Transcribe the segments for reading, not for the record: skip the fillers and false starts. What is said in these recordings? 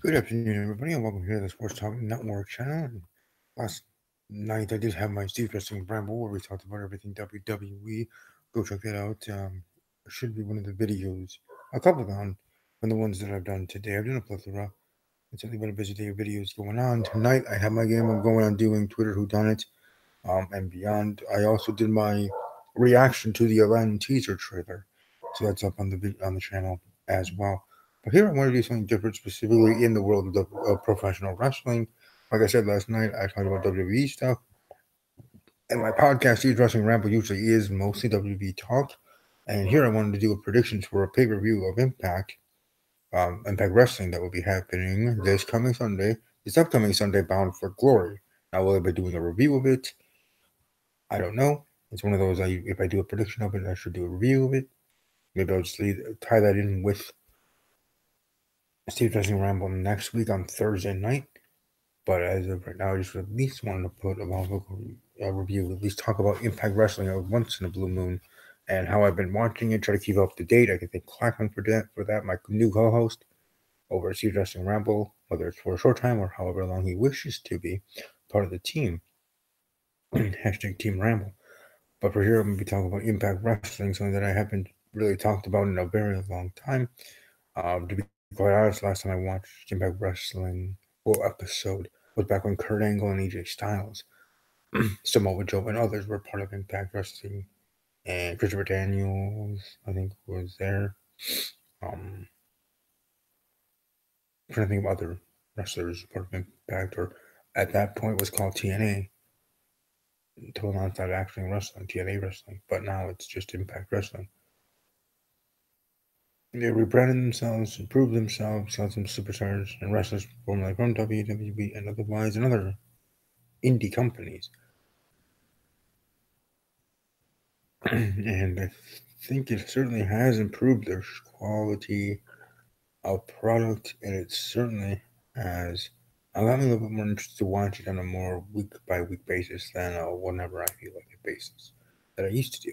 Good afternoon, everybody, and welcome here to the Sports Talk Network channel. And last night, I did have my Steve Wrestling Ramble where we talked about everything WWE. Go check that out. It should be one of the videos, a couple of them, from the ones that I've done today. I've done a plethora. It's only been a busy day of videos going on. Tonight, I have my game. I'm going on doing Twitter Whodunit and beyond. I also did my reaction to the Aladdin teaser trailer, so that's up on the channel as well. But here I want to do something different, specifically in the world of professional wrestling. Like I said last night, I talked about WWE stuff, and my podcast, Huge Wrestling Ramble, usually is mostly WWE talk. And here I wanted to do a predictions for a pay per view of Impact Wrestling that will be happening this upcoming Sunday, Bound for Glory. Now, will I be doing a review of it? I don't know. It's one of those. If I do a prediction of it, I should do a review of it. Maybe I'll just tie that in with Steve Wrestling Ramble next week on Thursday night. But as of right now, I just at least wanted to put a review, at least talk about Impact Wrestling once in a blue moon, and how I've been watching it, try to keep up to date. I can thank Clackman for that, my new co-host over at Steve Wrestling Ramble, whether it's for a short time or however long he wishes to be part of the team. Hashtag Team Ramble. But for here, I'm going to be talking about Impact Wrestling, something that I haven't really talked about in a very long time. To be quite honest, last time I watched Impact Wrestling full episode was back when Kurt Angle and AJ Styles, Samoa Joe, and others were part of Impact Wrestling. And Christopher Daniels, I think, was there. I'm trying to think of other wrestlers part of Impact, or at that point was called TNA. Total Nonstop Action Wrestling, TNA Wrestling, but now it's just Impact Wrestling. They rebranded themselves, improved themselves, got some superstars and wrestlers formerly from WWE and otherwise, and other indie companies. And I think it certainly has improved their quality of product, and it certainly has allowed me a little bit more interested to watch it on a more week by week basis than whenever I feel like a basis that I used to do.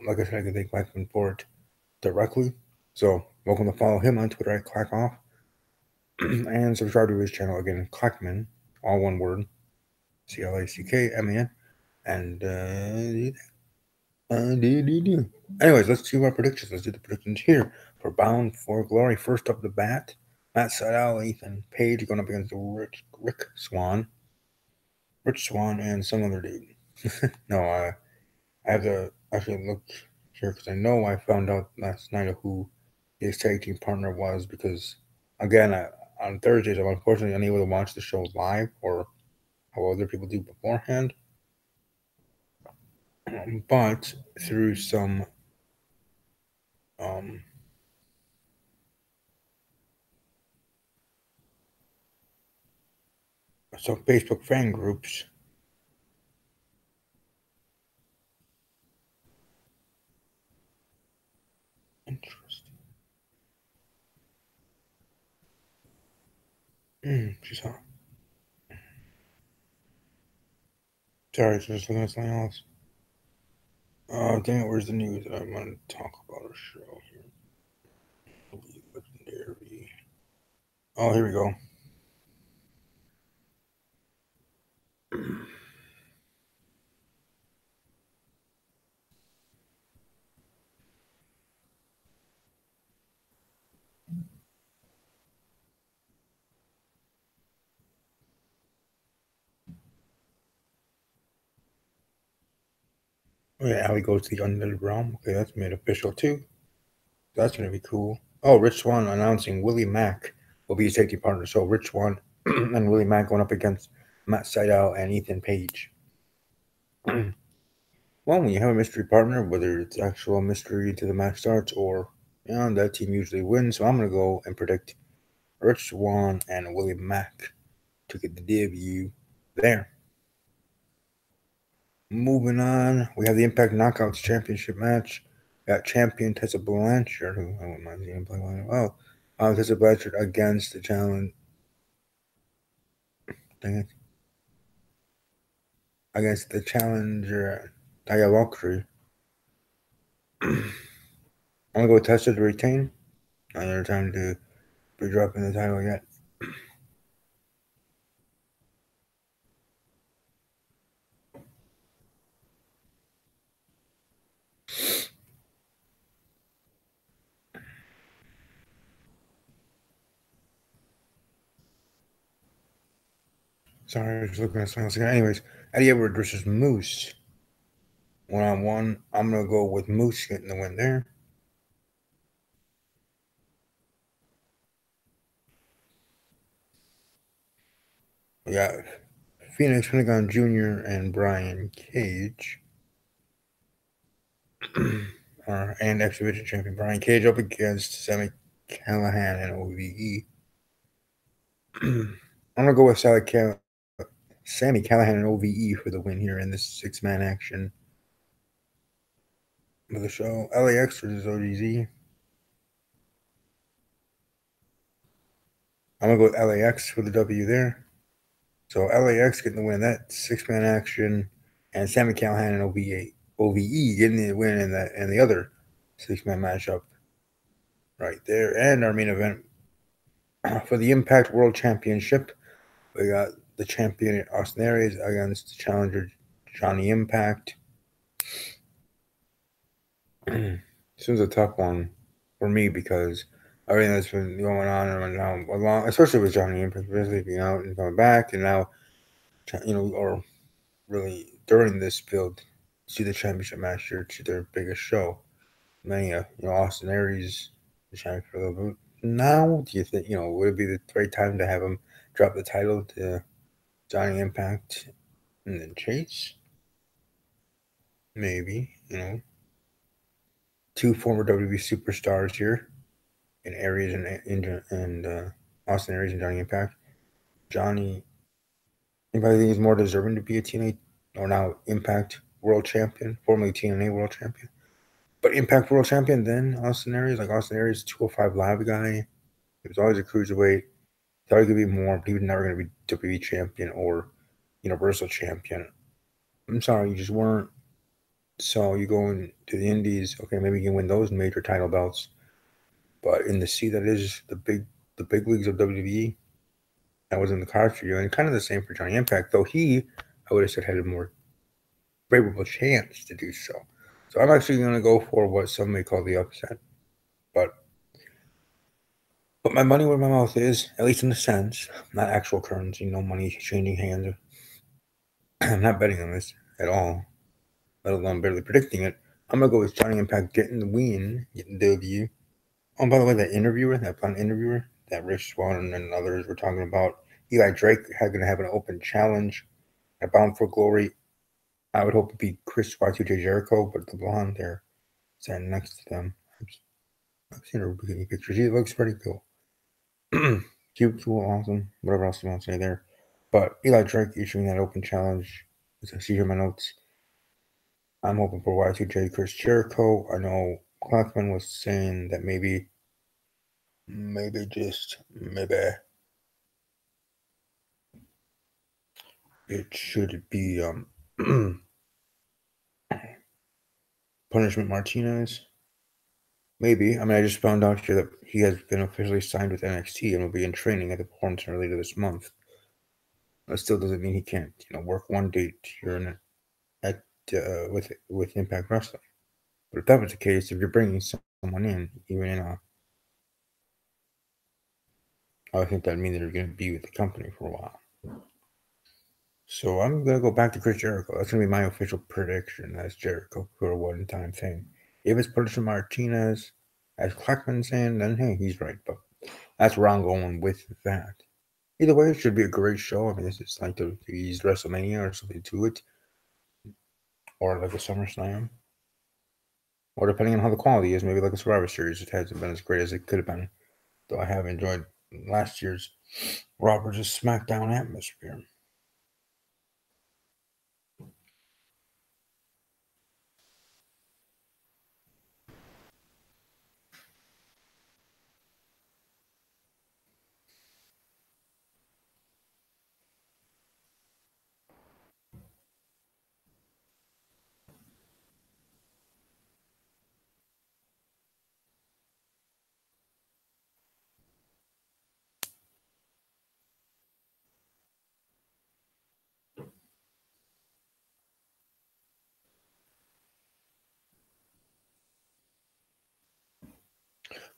Like I said, I can thank Blackman for it directly. So, welcome to follow him on Twitter at Clackoff. And subscribe to his channel again, Clackman, all one word, CLACKMAN. And anyways, let's do our predictions. Let's do the predictions here for Bound for Glory. First up the bat, Matt Sydal, Ethan Page going up against Rich Swan, and some other dude. No, I have to actually look here because I know I found out last night who his tag team partner was, because again, on Thursdays I'm unfortunately unable to watch the show live or how other people do beforehand. But through some um, Facebook fan groups, interesting. She's hot. Sorry, just looking at something else. Dang it, where's the news that I want to talk about a show here? Legendary. Oh, here we go. Oh yeah, how he goes to the Unlimited Realm. Okay, that's made official too. That's gonna be cool. Oh, Rich Swann announcing Willie Mack will be his safety partner. So Rich Swann and Willie Mack going up against Matt Sydal and Ethan Page. Well, when you have a mystery partner, whether it's actual mystery to the match starts or that team usually wins. So I'm gonna go and predict Rich Swann and Willie Mack to get the debut there. Moving on, we have the Impact Knockouts Championship match. Got champion Tessa Blanchard, who I wouldn't mind seeing play well. Tessa Blanchard against the challenge. Dang it. Against the challenger Taya Valkyrie. I'm gonna go with Tessa to retain. Another time to be dropping the title yet. Sorry, I was looking at something else again. Anyways, Eddie Edwards versus Moose. 1-on-1. I'm going to go with Moose getting the win there. We got Phoenix Pentagon Jr. and Brian Cage. And Exhibition Champion Brian Cage up against Sammy Callahan and OVE. I'm going to go with Sammy Callahan and OVE for the win here in this 6-man action of the show. LAX versus OGZ. I'm going to go with LAX for the W there. So LAX getting the win in that 6-man action, and Sammy Callahan and OVE getting the win in the other 6-man matchup right there. And our main event for the Impact World Championship, we got the champion Austin Aries against the challenger Johnny Impact. This was a tough one for me because everything that's been going on and now along, especially with Johnny Impact, basically being out and coming back, and now or really during this build to the championship match here to their biggest show, Mania. Austin Aries, the champion for a little bit. Now, do you think would it be the right time to have him drop the title to Johnny Impact and then Chase? Maybe, two former WWE superstars here in Aries and Austin Aries and Johnny Impact. Johnny Impact, I think, is more deserving to be a TNA or now Impact World Champion, formerly TNA World Champion. But Impact World Champion then Austin Aries, like Austin Aries, 205 Live guy. He was always a cruiserweight. Thought he could be more, but he was never going to be WWE Champion or Universal Champion. I'm sorry, you just weren't. So you go into the Indies, okay, maybe you can win those major title belts. But in the sea that is the big leagues of WWE, that was in the cards for you. And kind of the same for Johnny Impact, though I would have said, had a more favorable chance to do so. So I'm actually going to go for what some may call the upset. But my money where my mouth is, at least in a sense, not actual currency, no money changing hands. I'm not betting on this at all, let alone barely predicting it. I'm going to go with Johnny Impact getting the win, getting the W. Oh, and by the way, that blonde interviewer, that Rich Swann and others were talking about, Eli Drake going to have an open challenge at Bound for Glory. I would hope it'd be Chris Y2J Jericho, but the blonde there standing next to them. I've seen her getting pictures. She looks pretty cool. Cute, cool, awesome, whatever else you want to say there. But Eli Drake issuing that open challenge, as I see here in my notes. I'm hoping for Y2J Chris Jericho. I know Clackman was saying that maybe it should be Punishment Martinez. Maybe. I mean, I just found out here that he has been officially signed with NXT and will be in training at the Performance Center later this month. That still doesn't mean he can't, work one date here with Impact Wrestling. But if that was the case, if you're bringing someone in, even in I think that'd mean that you're going to be with the company for a while. So I'm going to go back to Chris Jericho. That's going to be my official prediction as Jericho for a one-time thing. If it's Punishment Martinez, as Clackman saying, then hey, he's right. But that's where I'm going with that. Either way, it should be a great show. I mean, this is like the East WrestleMania or something to it. Or like a SummerSlam. Or depending on how the quality is, maybe like a Survivor Series. It hasn't been as great as it could have been. Though I have enjoyed last year's Raw vs. SmackDown atmosphere.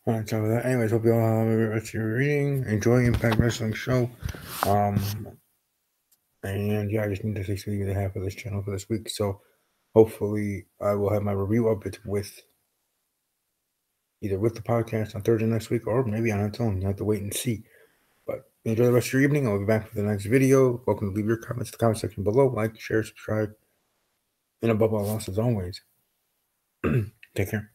Alright, so with that, anyways, hope you all have a rest of your reading. Enjoy Impact Wrestling show. And yeah, I just need to succeed the half of this channel for this week. So hopefully I will have my review up it with either with the podcast on Thursday next week or maybe on its own. You have to wait and see. But enjoy the rest of your evening. I'll be back for the next video. Welcome to leave your comments in the comment section below. Like, share, subscribe. And above all else, as always, take care.